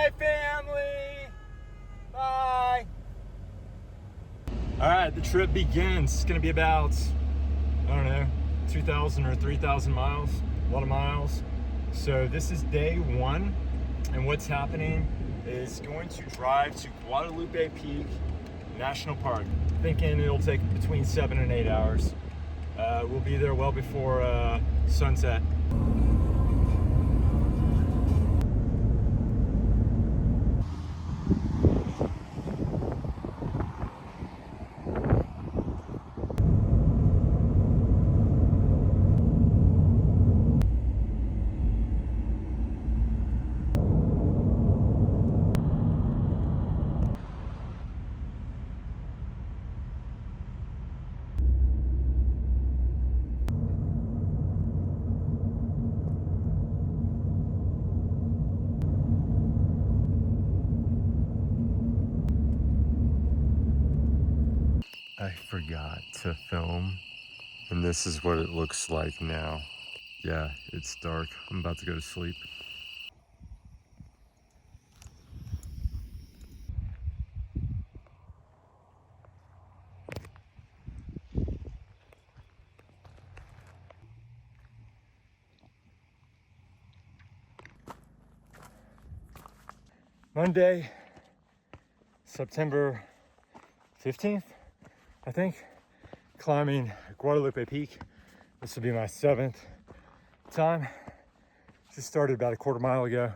Bye, family. Bye. All right, the trip begins. It's gonna be about, I don't know, 2,000 or 3,000 miles, a lot of miles. So this is day one, and what's happening is going to drive to Guadalupe Peak National Park. Thinking it'll take between 7 and 8 hours. We'll be there well before sunset. I forgot to film, and this is what it looks like now. Yeah, it's dark. I'm about to go to sleep. Monday, September 15th, I think, climbing Guadalupe Peak. This will be my 7th time. Just started about a quarter mile ago.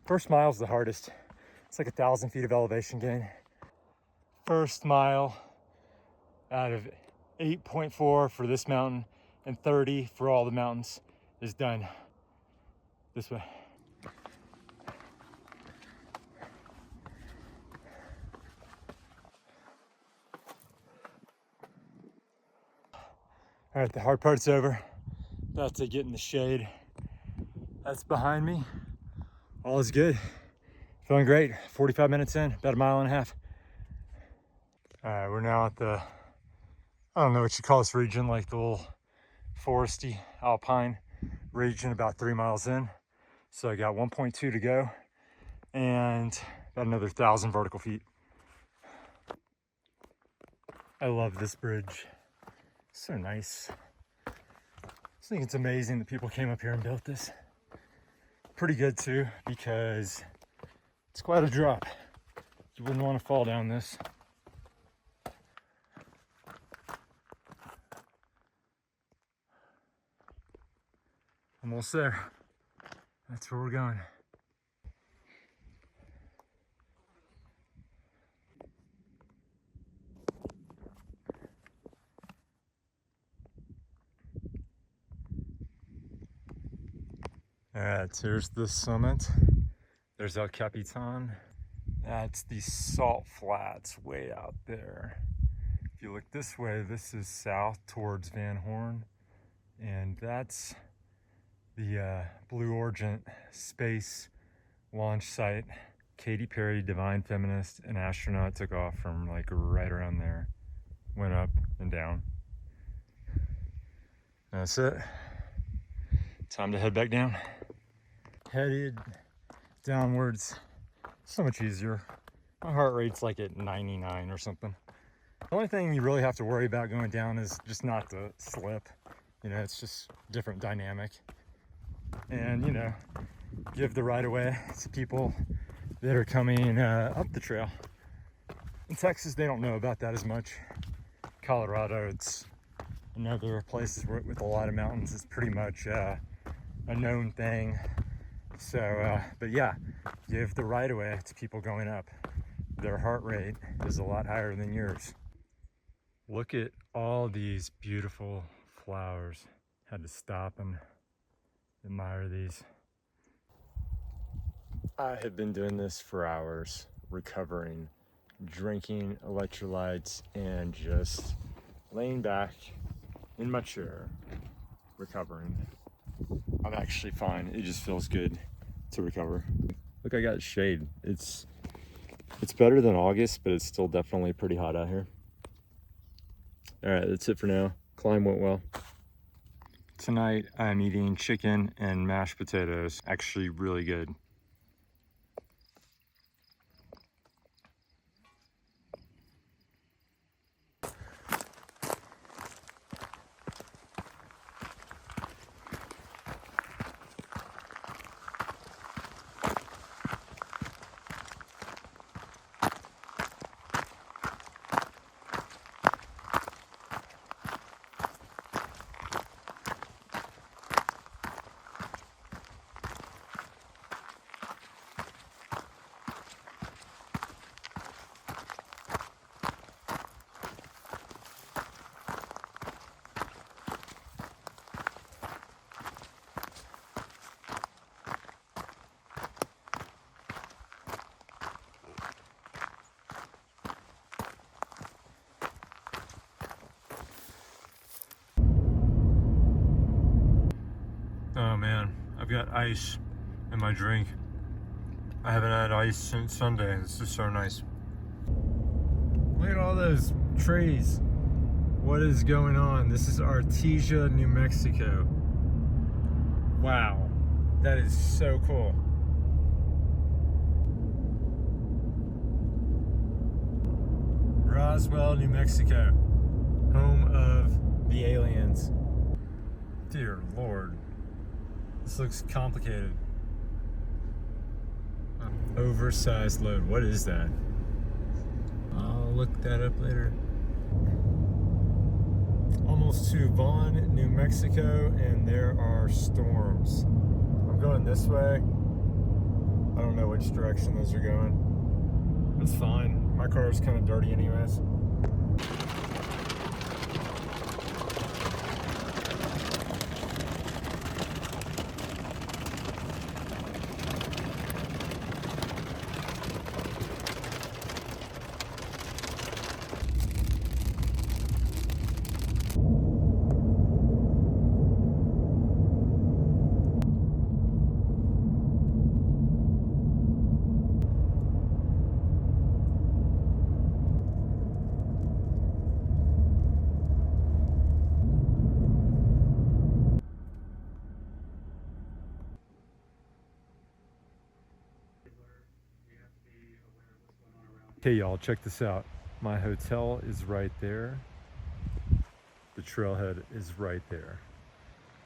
First mile is the hardest. It's like 1,000 feet of elevation gain. First mile out of 8.4 for this mountain and 30 for all the mountains is done. This way. All right, the hard part's over. About to get in the shade. That's behind me. All is good. Feeling great. 45 minutes in, about a mile and a half. All right, we're now at the, I don't know what you call this region, like the little foresty alpine region, about 3 miles in. So I got 1.2 to go and about another 1,000 vertical feet. I love this bridge. So nice. I think it's amazing that people came up here and built this. Pretty good too, because it's quite a drop. You wouldn't want to fall down this. Almost there. That's where we're going. All right, so here's the summit. There's El Capitan. That's the salt flats way out there. If you look this way, this is south towards Van Horn. And that's the Blue Origin space launch site. Katy Perry, divine feminist, and astronaut took off from like right around there. Went up and down. That's it. Time to head back down. Headed downwards. So much easier. My heart rate's like at 99 or something. The only thing you really have to worry about going down is just not to slip. You know, it's just different dynamic. And, you know, give the right of way to people that are coming up the trail. In Texas, they don't know about that as much. Colorado, it's another places with a lot of mountains. It's pretty much a known thing. So, but yeah, give the right of way to people going up. Their heart rate is a lot higher than yours. Look at all these beautiful flowers. Had to stop and admire these. I have been doing this for hours, recovering, drinking electrolytes, and just laying back in my chair, recovering. I'm actually fine. It just feels good to recover. Look, I got shade. It's better than August, but it's still definitely pretty hot out here. All right, that's it for now. Climb went well. Tonight I'm eating chicken and mashed potatoes. Actually really good. Oh man, I've got ice in my drink. I haven't had ice since Sunday. This is so nice. Look at all those trees. What is going on? This is Artesia, New Mexico. Wow, that is so cool. Roswell, New Mexico, home of the aliens. Dear Lord, this looks complicated. Oversized load, what is that? I'll look that up later. Almost to Vaughn, New Mexico, and there are storms. I'm going this way. I don't know which direction those are going. It's fine. My car is kind of dirty anyways. Okay, y'all, check this out. My hotel is right there. The trailhead is right there.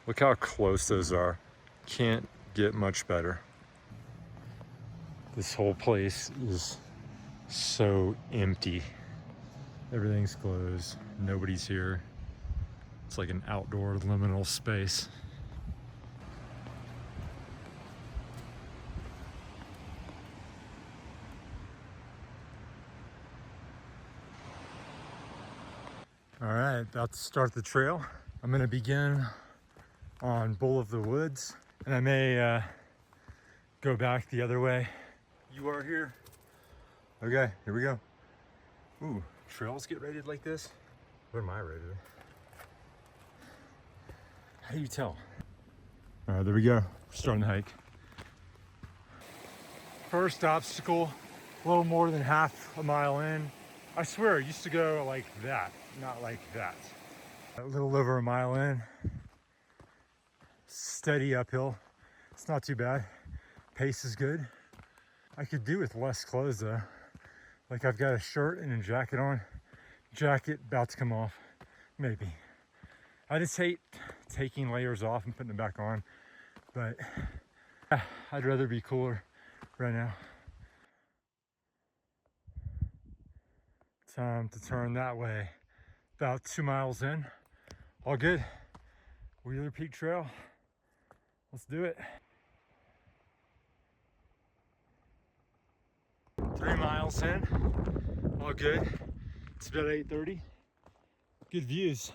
Look how close those are. Can't get much better. This whole place is so empty. Everything's closed. Nobody's here. It's like an outdoor liminal space. All right, about to start the trail. I'm gonna begin on Bull of the Woods, and I may go back the other way. You are here. Okay, here we go. Ooh, trails get rated like this? What am I rated? How do you tell? All right, there we go. We're starting the hike. First obstacle, a little more than half a mile in. I swear, it used to go like that, not like that. A little over a mile in. Steady uphill. It's not too bad. Pace is good. I could do with less clothes though. Like I've got a shirt and a jacket on. Jacket about to come off, maybe. I just hate taking layers off and putting them back on, but I'd rather be cooler right now. Time to turn that way. About 2 miles in. All good. Wheeler Peak Trail. Let's do it. 3 miles in. All good. It's about 8:30. Good views.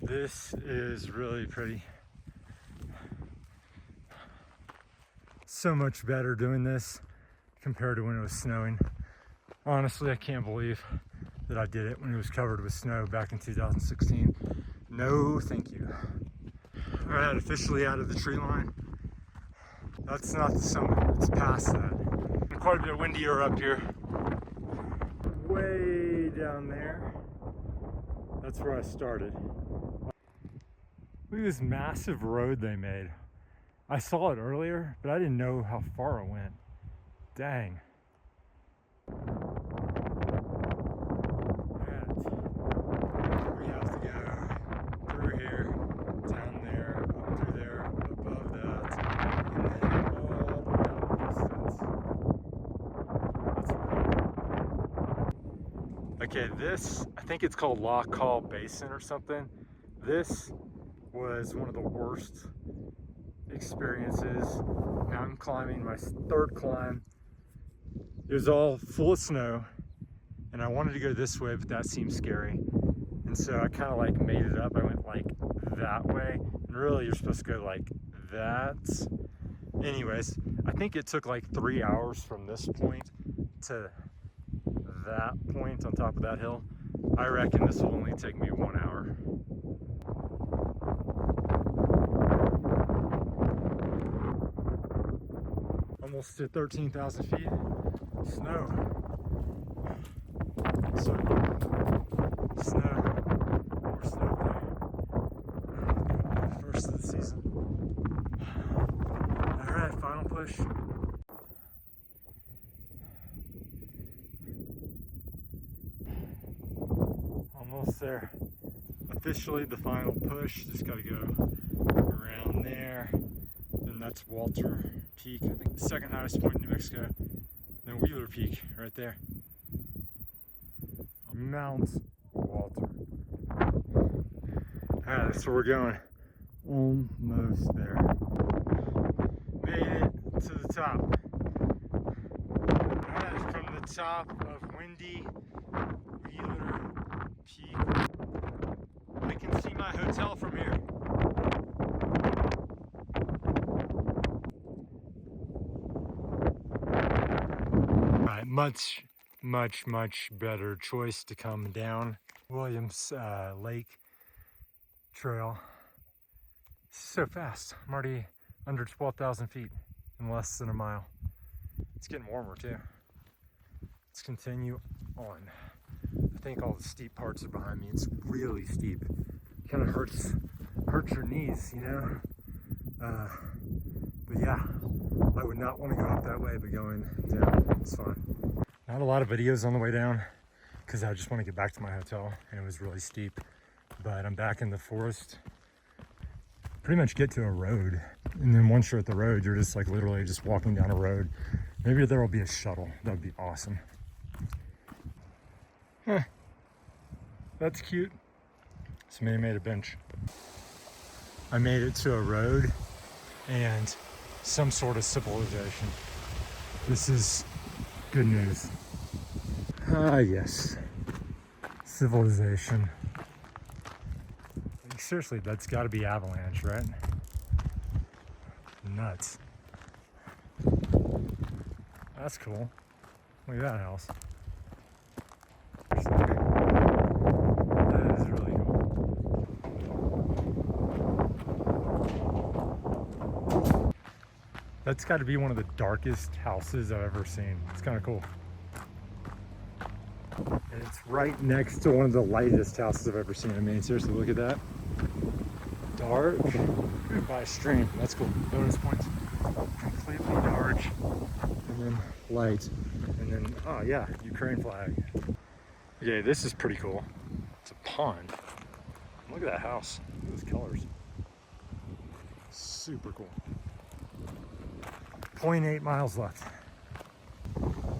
This is really pretty. So much better doing this compared to when it was snowing. Honestly, I can't believe that I did it when it was covered with snow back in 2016. No, thank you. All right, officially out of the tree line. That's not the summit, it's past that. Quite a bit windier up here. Way down there. That's where I started. Look at this massive road they made. I saw it earlier, but I didn't know how far it went. Dang. We have to go through here, down there, up through there, above that, and then all the way out the distance. Okay, this, I think it's called Lock Hall Basin or something. This was one of the worst experiences mountain climbing. My third climb, it was all full of snow and I wanted to go this way, but that seemed scary, and so I kind of like made it up. I went like that way, and really you're supposed to go like that. Anyways, I think it took like 3 hours from this point to that point on top of that hill. I reckon this will only take me 1 hour. Almost to 13,000 feet. Snow. So snow. More snow there. First of the season. Alright, final push. Almost there. Officially the final push. Just gotta go around there. And that's Walter Peak, I think the second highest point in New Mexico. Then Wheeler Peak right there. Mount Walter. Alright, that's where we're going. Almost there. Made it to the top. Alright, from the top of windy Wheeler Peak. I can see my hotel from here. Alright, much better choice to come down Williams Lake Trail. So fast. I'm already under 12,000 feet in less than a mile. It's getting warmer too. Let's continue on. I think all the steep parts are behind me. It's really steep. Kind of hurts your knees, you know? But yeah, I would not want to go up that way, but going down, it's fine. Not a lot of videos on the way down because I just want to get back to my hotel and it was really steep. But I'm back in the forest. Pretty much get to a road. And then once you're at the road, you're just like literally just walking down a road. Maybe there will be a shuttle. That would be awesome. Huh. That's cute. Somebody made a bench. I made it to a road and some sort of civilization. This is good news. Ah, yes. Civilization. Like, seriously, that's got to be Avalanche, right? Nuts. That's cool. Look at that house. That is really cool. That's got to be one of the darkest houses I've ever seen. It's kind of cool. And it's right next to one of the lightest houses I've ever seen. I mean, seriously, look at that. Dark by a stream. That's cool. Bonus points. Completely dark. And then light. And then, oh yeah, Ukraine flag. Okay, this is pretty cool. It's a pond. Look at that house. Look at those colors. Super cool. 0.8 miles left.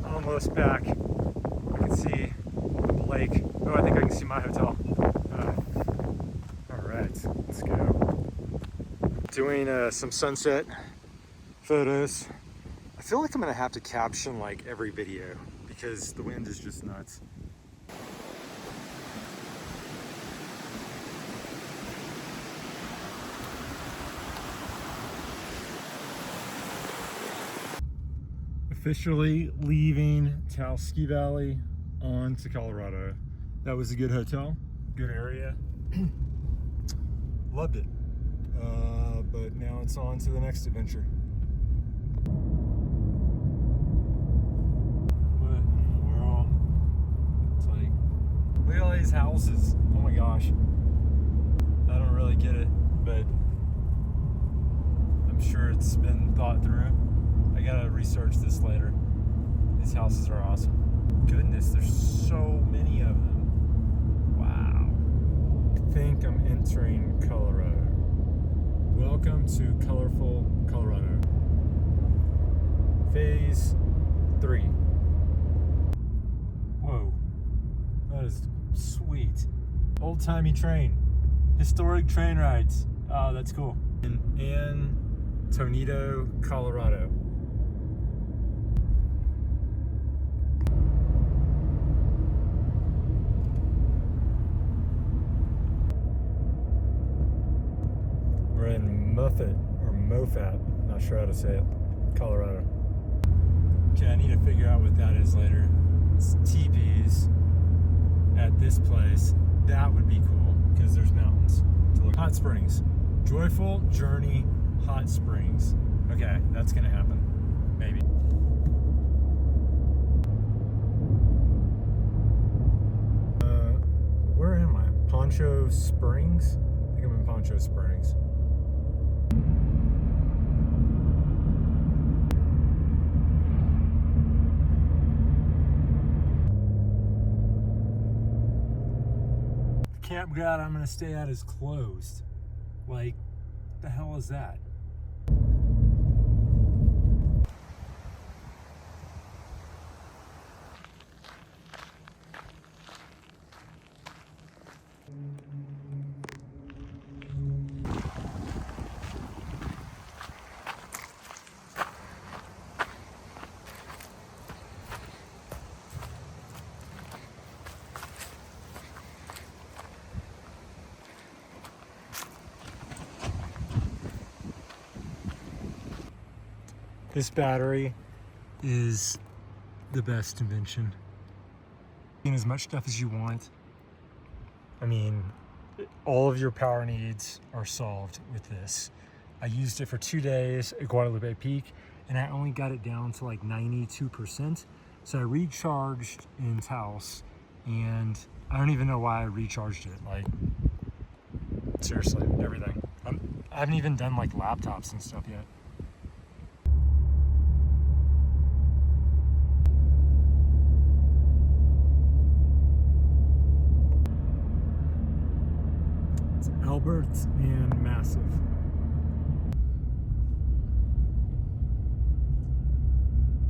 Almost back. I can see the lake. Oh, I think I can see my hotel. All right, let's go. Doing some sunset photos. I feel like I'm gonna have to caption like every video because the wind is just nuts. Officially leaving Taos Ski Valley on to Colorado. That was a good hotel, good area. Loved it. But now it's on to the next adventure. What in the world? It's like, look at all these houses. Oh my gosh. I don't really get it, but I'm sure it's been thought through. I gotta research this later. These houses are awesome. Goodness, there's so many of them. Wow. I think I'm entering Colorado. Welcome to colorful Colorado. Phase 3. Whoa. That is sweet. Old-timey train. Historic train rides. Oh, that's cool. In Antonito, Colorado. We're in Muffet, or Mofat, not sure how to say it, Colorado. Okay, I need to figure out what that is later. It's teepees. at this place, that would be cool because there's mountains to look. Hot springs. Joyful Journey Hot Springs. Okay, that's gonna happen. Maybe. Where am I? Poncho Springs? I think I'm in Poncho Springs. The campground I'm gonna stay at is closed. Like, the hell is that? This battery is the best invention. As much stuff as you want. I mean, all of your power needs are solved with this. I used it for 2 days at Guadalupe Peak, and I only got it down to like 92%. So I recharged in Taos, and I don't even know why I recharged it. Like, seriously, everything. I haven't even done like laptops and stuff yet. Albert and Massive.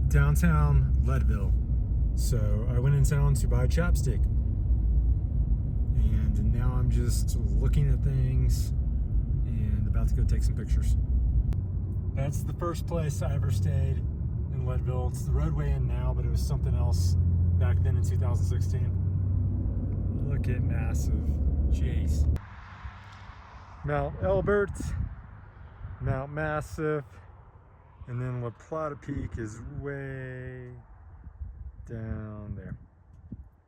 Downtown Leadville. So I went in town to buy chapstick. And now I'm just looking at things and about to go take some pictures. That's the first place I ever stayed in Leadville. It's the roadway in now, but it was something else back then in 2016. Look at Massive. Jeez. Mount Elbert, Mount Massive, and then La Plata Peak is way down there.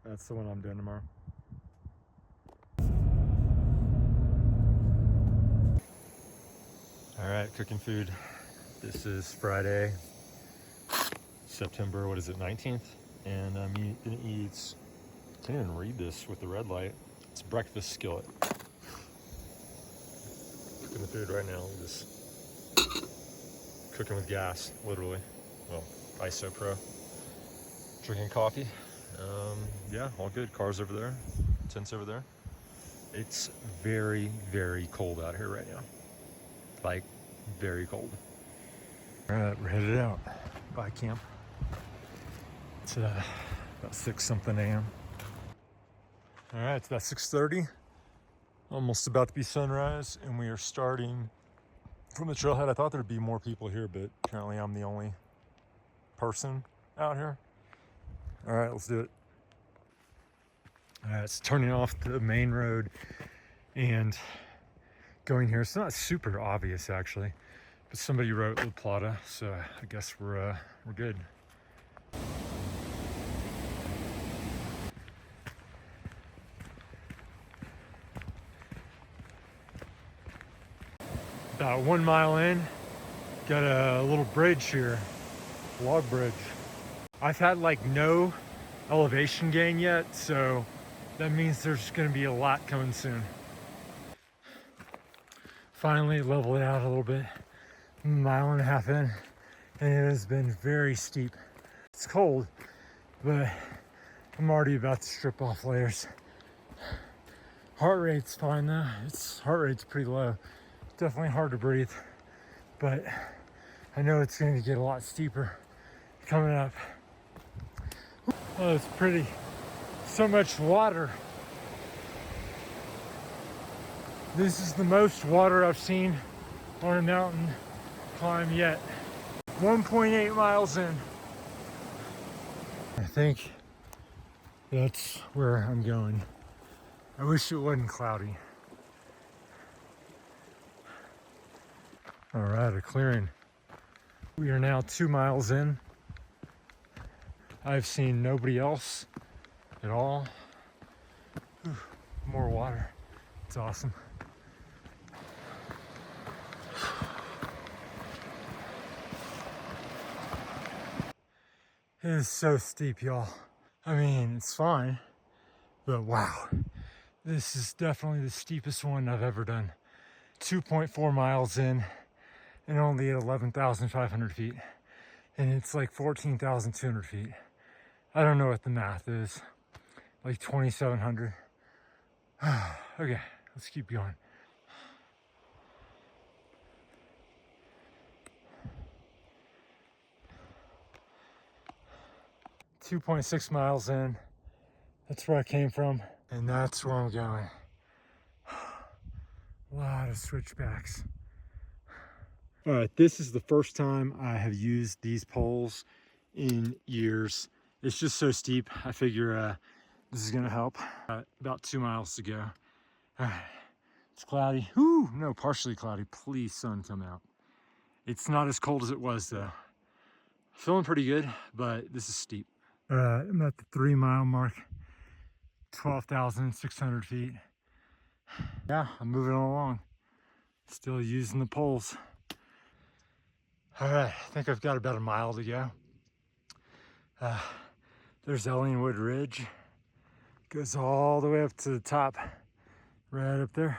That's the one I'm doing tomorrow. All right, cooking food. This is Friday, September, what is it, 19th? And I'm gonna eat, can't even read this with the red light. It's breakfast skillet. Cooking the food right now, just cooking with gas, literally. Well, ISOPro. Drinking coffee. Yeah, all good. Cars over there, tents over there. It's very, very cold out here right now. Like, very cold. All right, we're headed out. Bye camp. It's about 6 something a.m. All right, it's about 6:30. Almost about to be sunrise, and we are starting from the trailhead. I thought there'd be more people here, but apparently I'm the only person out here. All right, let's do it. All right, it's turning off the main road and going here. It's not super obvious actually, but somebody wrote La Plata, so I guess we're good. About 1 mile in, got a little bridge here, log bridge. I've had like no elevation gain yet, so that means there's gonna be a lot coming soon. Finally leveled it out a little bit, 1.5 miles in, and it has been very steep. It's cold, but I'm already about to strip off layers. Heart rate's fine though. Heart rate's pretty low. Definitely hard to breathe, but I know it's going to get a lot steeper coming up. Oh, it's pretty. So much water. This is the most water I've seen on a mountain climb yet. 1.8 miles in. I think that's where I'm going. I wish it wasn't cloudy. All right, a clearing. We are now 2 miles in. I've seen nobody else at all. Whew, more water. It's awesome. It is so steep, y'all. I mean, it's fine, but wow. This is definitely the steepest one I've ever done. 2.4 miles in and only at 11,500 feet. And it's like 14,200 feet. I don't know what the math is. Like 2,700. Okay, let's keep going. .6 miles in. That's where I came from. And that's where I'm going. A lot of switchbacks. All right, this is the first time I have used these poles in years. It's just so steep. I figure this is gonna help. About 2 miles to go. All right, it's cloudy. Whoo, no, partially cloudy. Please, sun, come out. It's not as cold as it was though. Feeling pretty good, but this is steep. All right, I'm at the 3 mile mark. 12,600 feet. Yeah, I'm moving along. Still using the poles. All right, I think I've got about a mile to go. There's Ellingwood Ridge. Goes all the way up to the top, right up there.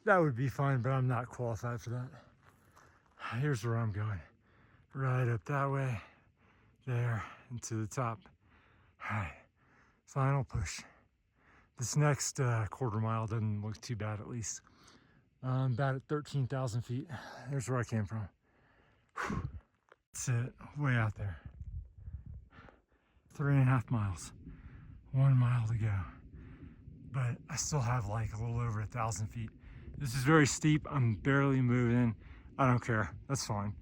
That would be fun, but I'm not qualified for that. Here's where I'm going. Right up that way, there, and to the top. All right, final push. This next quarter mile doesn't look too bad, at least. About at 13,000 feet. There's where I came from. Whew. That's it, way out there. 3.5 miles. 1 mile to go. But I still have like a little over 1,000 feet. This is very steep. I'm barely moving. I don't care. That's fine.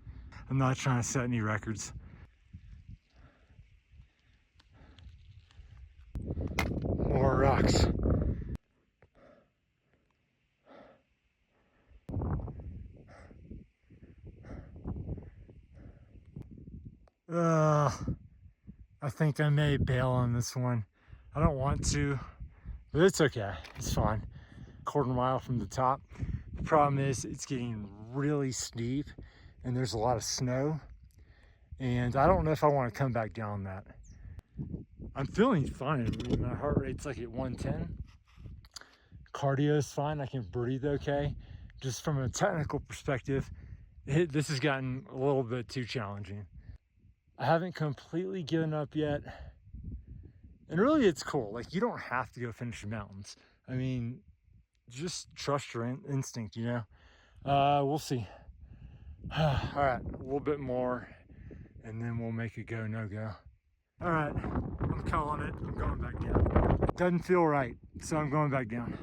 I'm not trying to set any records. More rocks. I think I may bail on this one. I don't want to, but it's okay. It's fine. Quarter mile from the top. The problem is it's getting really steep and there's a lot of snow. And I don't know if I want to come back down that. I'm feeling fine. I mean, my heart rate's like at 110. Cardio is fine. I can breathe okay. Just from a technical perspective, this has gotten a little bit too challenging. I haven't completely given up yet. And really it's cool. Like, you don't have to go finish the mountains. I mean, just trust your instinct, you know? We'll see. All right, a little bit more and then we'll make it go, no go. All right, I'm calling it. I'm going back down. Doesn't feel right, so I'm going back down.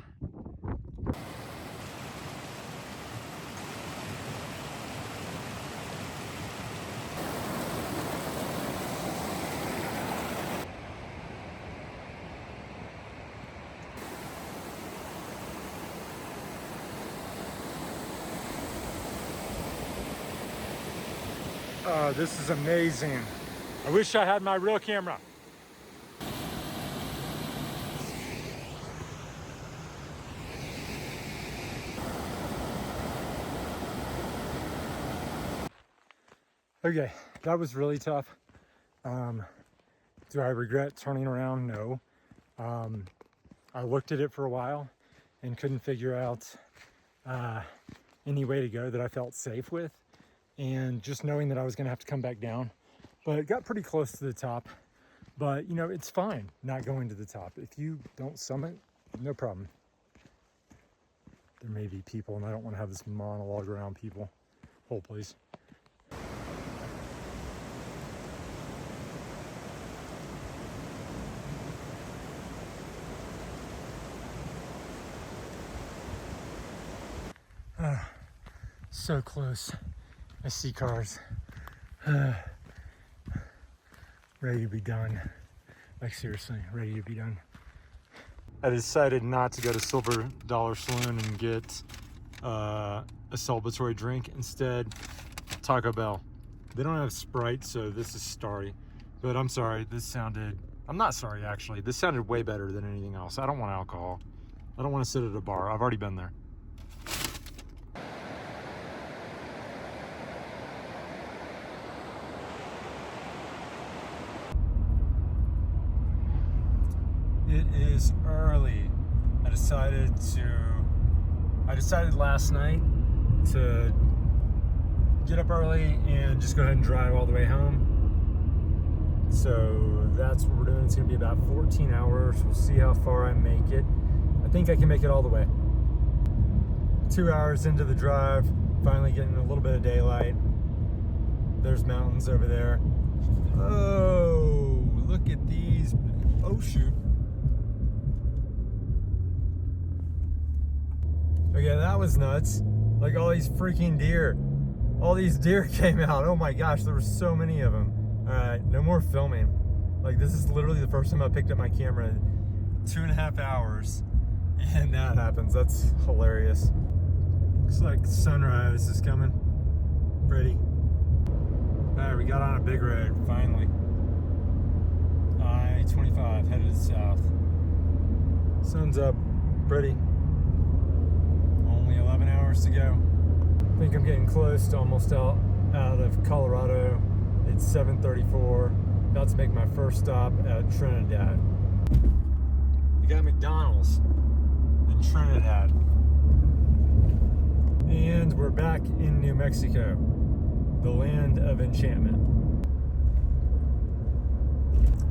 This is amazing. I wish I had my real camera. Okay, that was really tough. Do I regret turning around? No. I looked at it for a while and couldn't figure out any way to go that I felt safe with. And just knowing that I was gonna have to come back down. But it got pretty close to the top. But you know, it's fine not going to the top. If you don't summit, no problem. There may be people, and I don't want to have this monologue around people. Hold, please. So close. I see cars. Ready to be done. Like, seriously, ready to be done. I decided not to go to Silver Dollar Saloon and get a celebratory drink. Instead, Taco Bell. They don't have Sprite, so this is Starry. But I'm sorry, this sounded I'm not sorry, actually. This sounded way better than anything else. I don't want alcohol. I don't want to sit at a bar. I've already been there. It is early. I decided last night to get up early and just go ahead and drive all the way home. So that's what we're doing. It's gonna be about 14 hours. We'll see how far I make it. I think I can make it all the way. 2 hours into the drive, finally getting a little bit of daylight. There's mountains over there. Oh, look at these. Oh, shoot. Okay, that was nuts. Like all these freaking deer. All these deer came out. Oh my gosh, there were so many of them. All right, no more filming. Like, this is literally the first time I picked up my camera in 2.5 hours, and that happens. That's hilarious. Looks like sunrise is coming. Pretty. All right, we got on a big road, finally. I-25, headed south. Sun's up, pretty. Only 11 hours to go. I think I'm getting close to almost out of Colorado. It's 7:34. About to make my first stop at Trinidad. You got McDonald's in Trinidad. And we're back in New Mexico, the land of enchantment.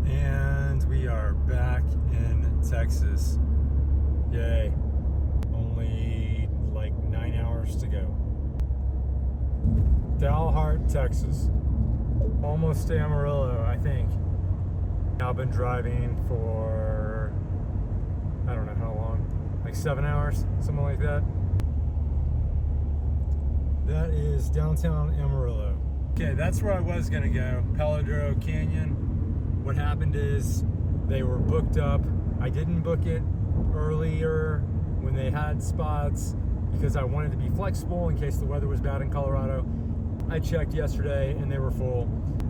And we are back in Texas. Yay. Only like 9 hours to go. Dalhart, Texas. Almost to Amarillo, I think. I've been driving for, I don't know how long, like 7 hours, something like that. That is downtown Amarillo. Okay, that's where I was gonna go, Peladero Canyon. What happened is they were booked up. I didn't book it earlier when they had spots because I wanted to be flexible in case the weather was bad in Colorado. I checked yesterday and they were full.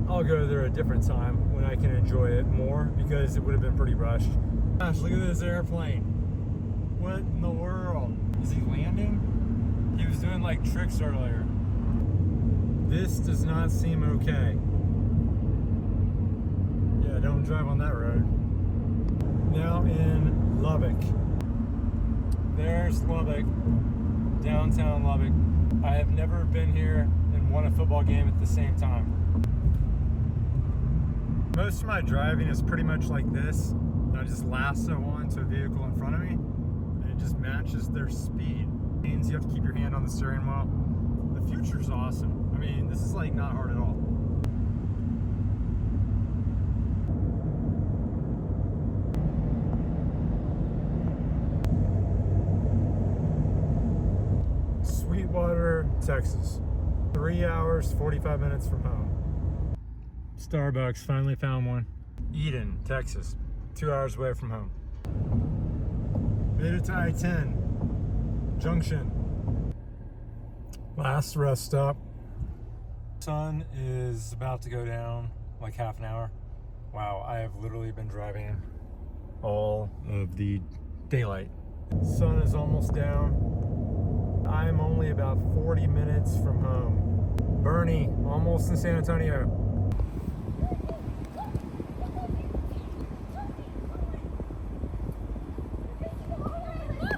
I'll go there a different time when I can enjoy it more because it would have been pretty rushed. Gosh, look at this airplane. What in the world? Is he landing? He was doing like tricks earlier. This does not seem okay. Yeah, don't drive on that road. Now in Lubbock. There's Lubbock, downtown Lubbock. I have never been here and won a football game at the same time. Most of my driving is pretty much like this. I just lasso onto a vehicle in front of me and it just matches their speed. It means you have to keep your hand on the steering wheel. The future's awesome. I mean, this is like not hard at all. Sweetwater, Texas. 3 hours, 45 minutes from home. Starbucks, finally found one. Eden, Texas. 2 hours away from home. Made it to I-10. Junction. Last rest stop. Sun is about to go down like half an hour. Wow, I have literally been driving all of the daylight. Sun is almost down. I'm only about 40 minutes from home. Bernie, almost in San Antonio.